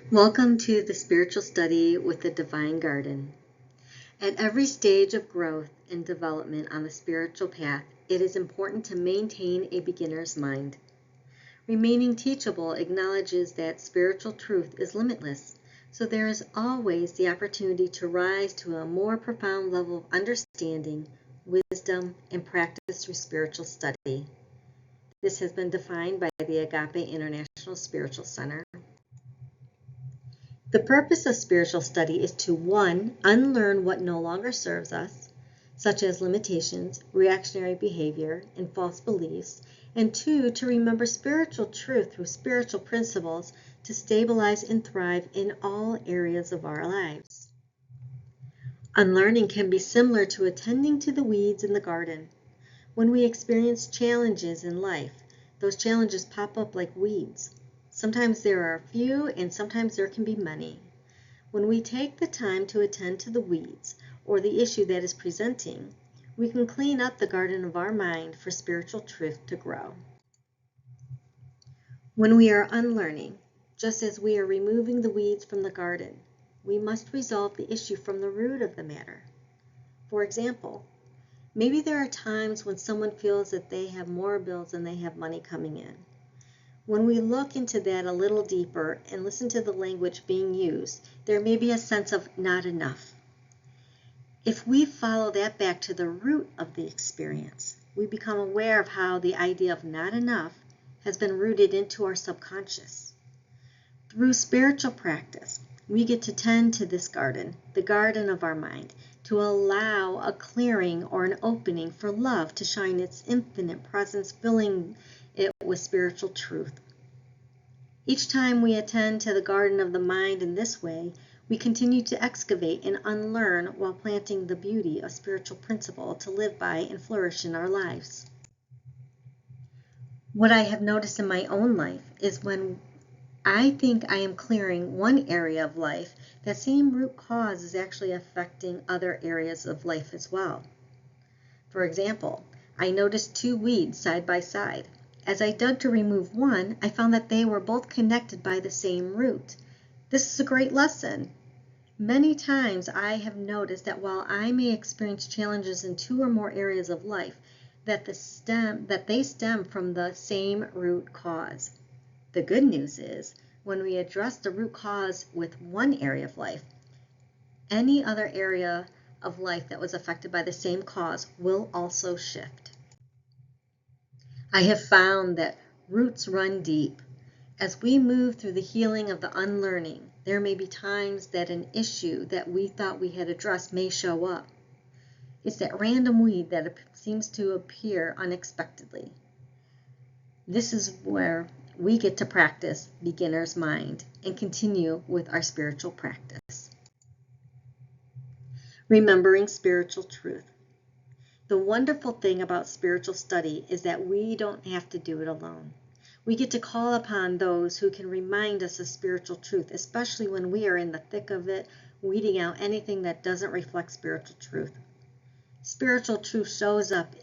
Welcome to the Spiritual Study with the Divine Garden. At every stage of growth and development on the spiritual path, it is important to maintain a beginner's mind. Remaining teachable acknowledges that spiritual truth is limitless, so there is always the opportunity to rise to a more profound level of understanding, wisdom, and practice through spiritual study. This has been defined by the Agape International Spiritual Center. The purpose of spiritual study is to 1. Unlearn what no longer serves us, such as limitations, reactionary behavior, and false beliefs, and 2. To remember spiritual truth through spiritual principles to stabilize and thrive in all areas of our lives. Unlearning can be similar to attending to the weeds in the garden. When we experience challenges in life, those challenges pop up like weeds. Sometimes there are a few, and sometimes there can be many. When we take the time to attend to the weeds, or the issue that is presenting, we can clean up the garden of our mind for spiritual truth to grow. When we are unlearning, just as we are removing the weeds from the garden, we must resolve the issue from the root of the matter. For example, maybe there are times when someone feels that they have more bills than they have money coming in. When we look into that a little deeper and listen to the language being used, there may be a sense of not enough. If we follow that back to the root of the experience, we become aware of how the idea of not enough has been rooted into our subconscious. Through spiritual practice, we get to tend to this garden, the garden of our mind, to allow a clearing or an opening for love to shine its infinite presence, filling it with spiritual truth. Each time we attend to the garden of the mind in this way, we continue to excavate and unlearn while planting the beauty of spiritual principle to live by and flourish in our lives. What I have noticed in my own life is when I think I am clearing one area of life, that same root cause is actually affecting other areas of life as well. For example, I noticed two weeds side by side. As I dug to remove one, I found that they were both connected by the same root. This is a great lesson. Many times I have noticed that while I may experience challenges in two or more areas of life, that they stem from the same root cause. The good news is, when we address the root cause with one area of life, any other area of life that was affected by the same cause will also shift. I have found that roots run deep. As we move through the healing of the unlearning, there may be times that an issue that we thought we had addressed may show up. It's that random weed that seems to appear unexpectedly. This is where we get to practice beginner's mind and continue with our spiritual practice. Remembering spiritual truth. The wonderful thing about spiritual study is that we don't have to do it alone. We get to call upon those who can remind us of spiritual truth, especially when we are in the thick of it, weeding out anything that doesn't reflect spiritual truth. Spiritual truth shows up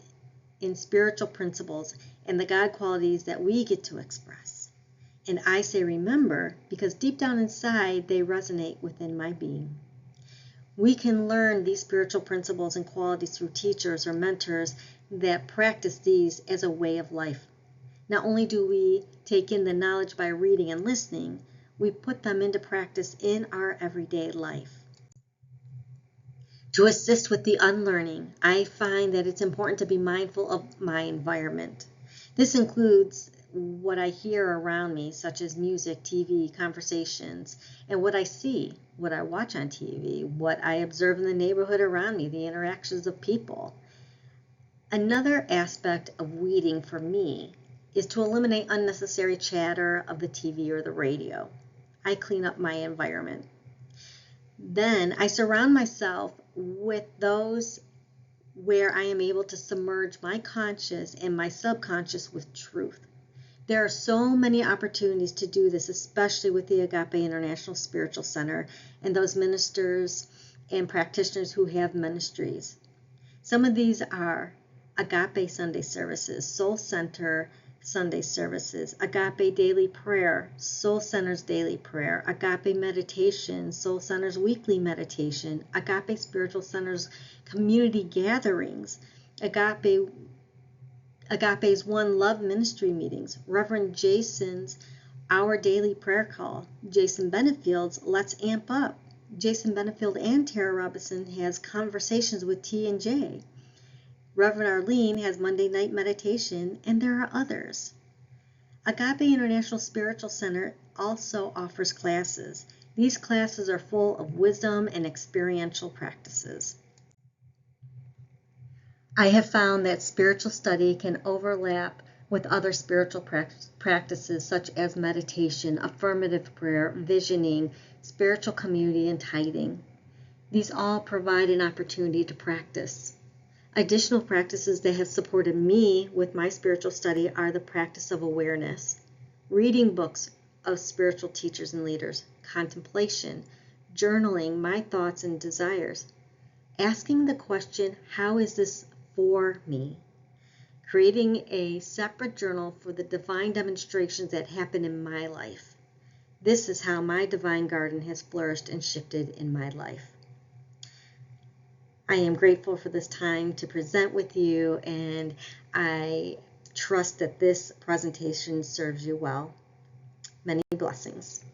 in spiritual principles and the God qualities that we get to express. And I say remember because deep down inside they resonate within my being. We can learn these spiritual principles and qualities through teachers or mentors that practice these as a way of life. Not only do we take in the knowledge by reading and listening, we put them into practice in our everyday life. To assist with the unlearning, I find that it's important to be mindful of my environment. This includes what I hear around me, such as music, TV, conversations, and what I see, what I watch on TV, what I observe in the neighborhood around me, the interactions of people. Another aspect of weeding for me is to eliminate unnecessary chatter of the TV or the radio. I clean up my environment. Then I surround myself with those where I am able to submerge my conscious and my subconscious with truth. There are so many opportunities to do this, especially with the Agape International Spiritual Center and those ministers and practitioners who have ministries. Some of these are Agape Sunday services, Soul Center Sunday services, Agape Daily Prayer, Soul Center's Daily Prayer, Agape Meditation, Soul Center's Weekly Meditation, Agape Spiritual Center's Community Gatherings, Agape's One Love Ministry meetings, Reverend Jason's Our Daily Prayer Call, Jason Benefield's Let's Amp Up. Jason Benefield and Tara Robinson has Conversations with T and J. Reverend Arlene has Monday Night Meditation, and there are others. Agape International Spiritual Center also offers classes. These classes are full of wisdom and experiential practices. I have found that spiritual study can overlap with other spiritual practices such as meditation, affirmative prayer, visioning, spiritual community, and tithing. These all provide an opportunity to practice. Additional practices that have supported me with my spiritual study are the practice of awareness, reading books of spiritual teachers and leaders, contemplation, journaling my thoughts and desires, asking the question, how is this for me? Creating a separate journal for the divine demonstrations that happen in my life. This is how my divine garden has flourished and shifted in my life. I am grateful for this time to present with you, and I trust that this presentation serves you well. Many blessings.